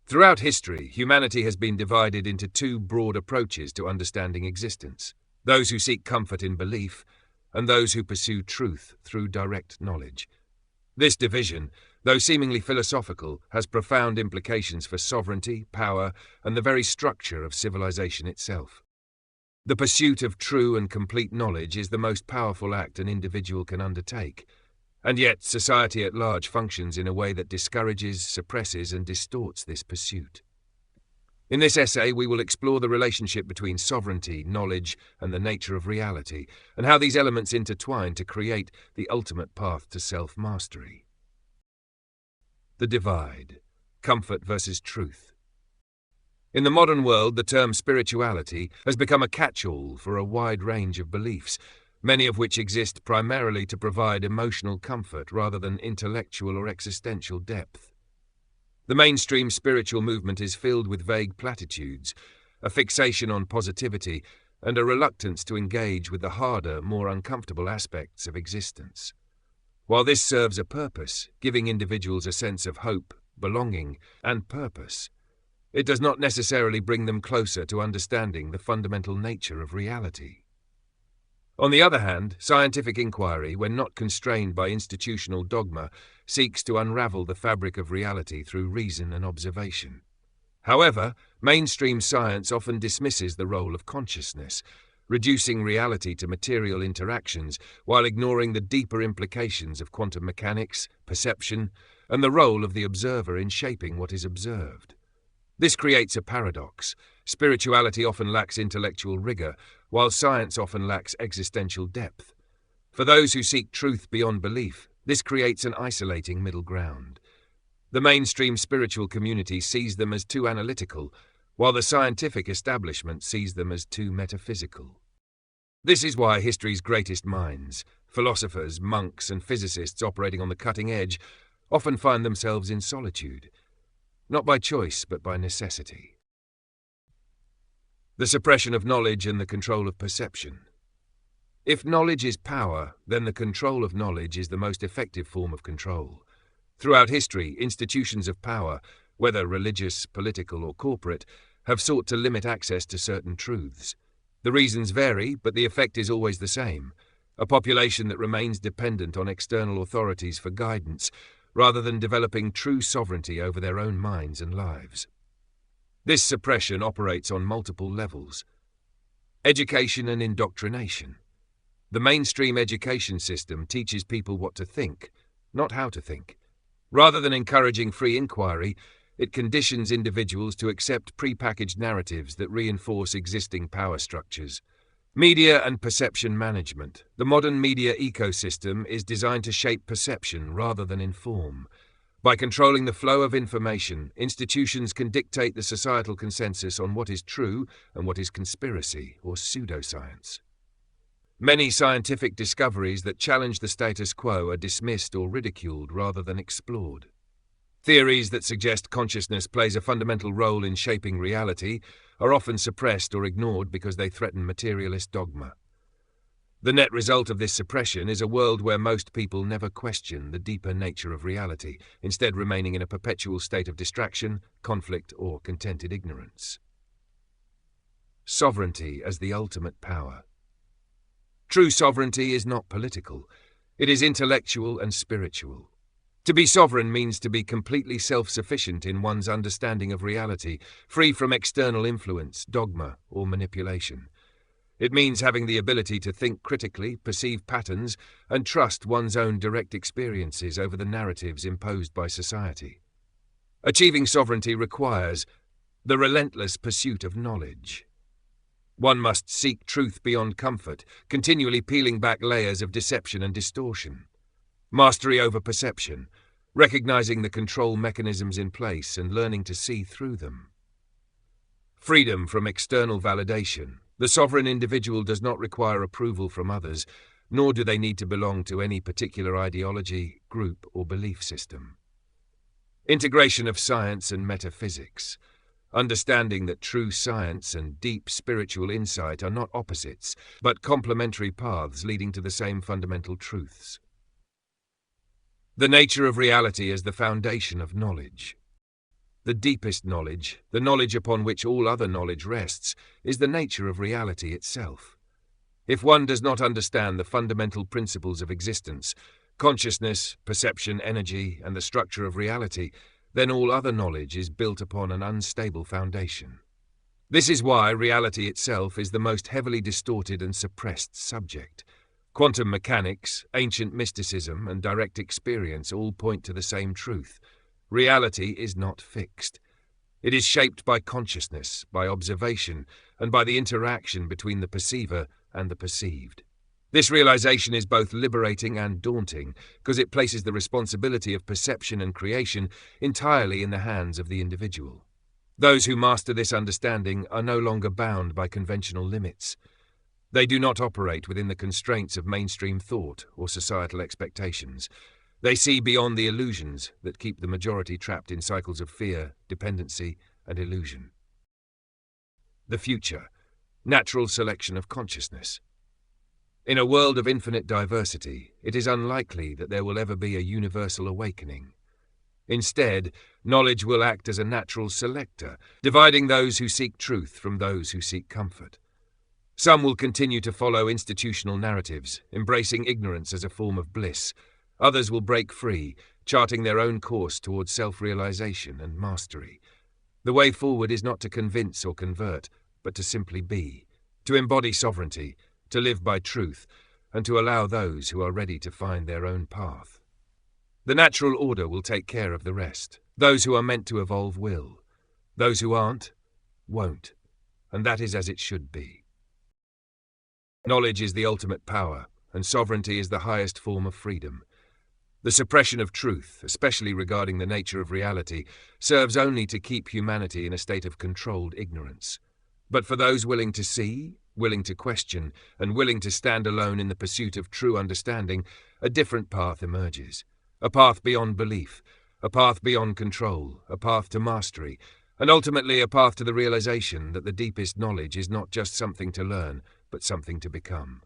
Throughout history, humanity has been divided into two broad approaches to understanding existence: those who seek comfort in belief, and those who pursue truth through direct knowledge. This division, though seemingly philosophical, has profound implications for sovereignty, power, and the very structure of civilization itself. The pursuit of true and complete knowledge is the most powerful act an individual can undertake, and yet society at large functions in a way that discourages, suppresses, and distorts this pursuit. In this essay, we will explore the relationship between sovereignty, knowledge, and the nature of reality, and how these elements intertwine to create the ultimate path to self-mastery. The divide: comfort versus truth. In the modern world, the term spirituality has become a catch-all for a wide range of beliefs, many of which exist primarily to provide emotional comfort rather than intellectual or existential depth. The mainstream spiritual movement is filled with vague platitudes, a fixation on positivity, and a reluctance to engage with the harder, more uncomfortable aspects of existence. While this serves a purpose, giving individuals a sense of hope, belonging, and purpose, it does not necessarily bring them closer to understanding the fundamental nature of reality. On the other hand, scientific inquiry, when not constrained by institutional dogma, seeks to unravel the fabric of reality through reason and observation. However, mainstream science often dismisses the role of consciousness, reducing reality to material interactions while ignoring the deeper implications of quantum mechanics, perception, and the role of the observer in shaping what is observed. This creates a paradox. Spirituality often lacks intellectual rigor, while science often lacks existential depth. For those who seek truth beyond belief, this creates an isolating middle ground. The mainstream spiritual community sees them as too analytical, while the scientific establishment sees them as too metaphysical. This is why history's greatest minds, philosophers, monks, and physicists operating on the cutting edge, often find themselves in solitude, not by choice but by necessity. The suppression of knowledge and the control of perception. If knowledge is power, then the control of knowledge is the most effective form of control. Throughout history, institutions of power, whether religious, political, or corporate, have sought to limit access to certain truths. The reasons vary, but the effect is always the same: a population that remains dependent on external authorities for guidance, rather than developing true sovereignty over their own minds and lives. This suppression operates on multiple levels. Education and indoctrination. The mainstream education system teaches people what to think, not how to think. Rather than encouraging free inquiry, it conditions individuals to accept prepackaged narratives that reinforce existing power structures. Media and perception management. The modern media ecosystem is designed to shape perception rather than inform. By controlling the flow of information, institutions can dictate the societal consensus on what is true and what is conspiracy or pseudoscience. Many scientific discoveries that challenge the status quo are dismissed or ridiculed rather than explored. Theories that suggest consciousness plays a fundamental role in shaping reality are often suppressed or ignored because they threaten materialist dogma. The net result of this suppression is a world where most people never question the deeper nature of reality, instead remaining in a perpetual state of distraction, conflict, or contented ignorance. Sovereignty as the ultimate power. True sovereignty is not political. It is intellectual and spiritual. To be sovereign means to be completely self-sufficient in one's understanding of reality, free from external influence, dogma, or manipulation. It means having the ability to think critically, perceive patterns, and trust one's own direct experiences over the narratives imposed by society. Achieving sovereignty requires the relentless pursuit of knowledge. One must seek truth beyond comfort, continually peeling back layers of deception and distortion. Mastery over perception, recognizing the control mechanisms in place and learning to see through them. Freedom from external validation. The sovereign individual does not require approval from others, nor do they need to belong to any particular ideology, group, or belief system. Integration of science and metaphysics. Understanding that true science and deep spiritual insight are not opposites, but complementary paths leading to the same fundamental truths. The nature of reality as the foundation of knowledge. The deepest knowledge, the knowledge upon which all other knowledge rests, is the nature of reality itself. If one does not understand the fundamental principles of existence, consciousness, perception, energy, and the structure of reality, then all other knowledge is built upon an unstable foundation. This is why reality itself is the most heavily distorted and suppressed subject. Quantum mechanics, ancient mysticism, and direct experience all point to the same truth. Reality is not fixed. It is shaped by consciousness, by observation, and by the interaction between the perceiver and the perceived. This realization is both liberating and daunting, because it places the responsibility of perception and creation entirely in the hands of the individual. Those who master this understanding are no longer bound by conventional limits. They do not operate within the constraints of mainstream thought or societal expectations. They see beyond the illusions that keep the majority trapped in cycles of fear, dependency, and illusion. The future. Natural selection of consciousness. In a world of infinite diversity, it is unlikely that there will ever be a universal awakening. Instead, knowledge will act as a natural selector, dividing those who seek truth from those who seek comfort. Some will continue to follow institutional narratives, embracing ignorance as a form of bliss. Others will break free, charting their own course towards self-realization and mastery. The way forward is not to convince or convert, but to simply be, to embody sovereignty, to live by truth, and to allow those who are ready to find their own path. The natural order will take care of the rest. Those who are meant to evolve will. Those who aren't, won't. And that is as it should be. Knowledge is the ultimate power, and sovereignty is the highest form of freedom. The suppression of truth, especially regarding the nature of reality, serves only to keep humanity in a state of controlled ignorance. But for those willing to see, willing to question, and willing to stand alone in the pursuit of true understanding, a different path emerges. A path beyond belief, a path beyond control, a path to mastery, and ultimately a path to the realization that the deepest knowledge is not just something to learn, but something to become.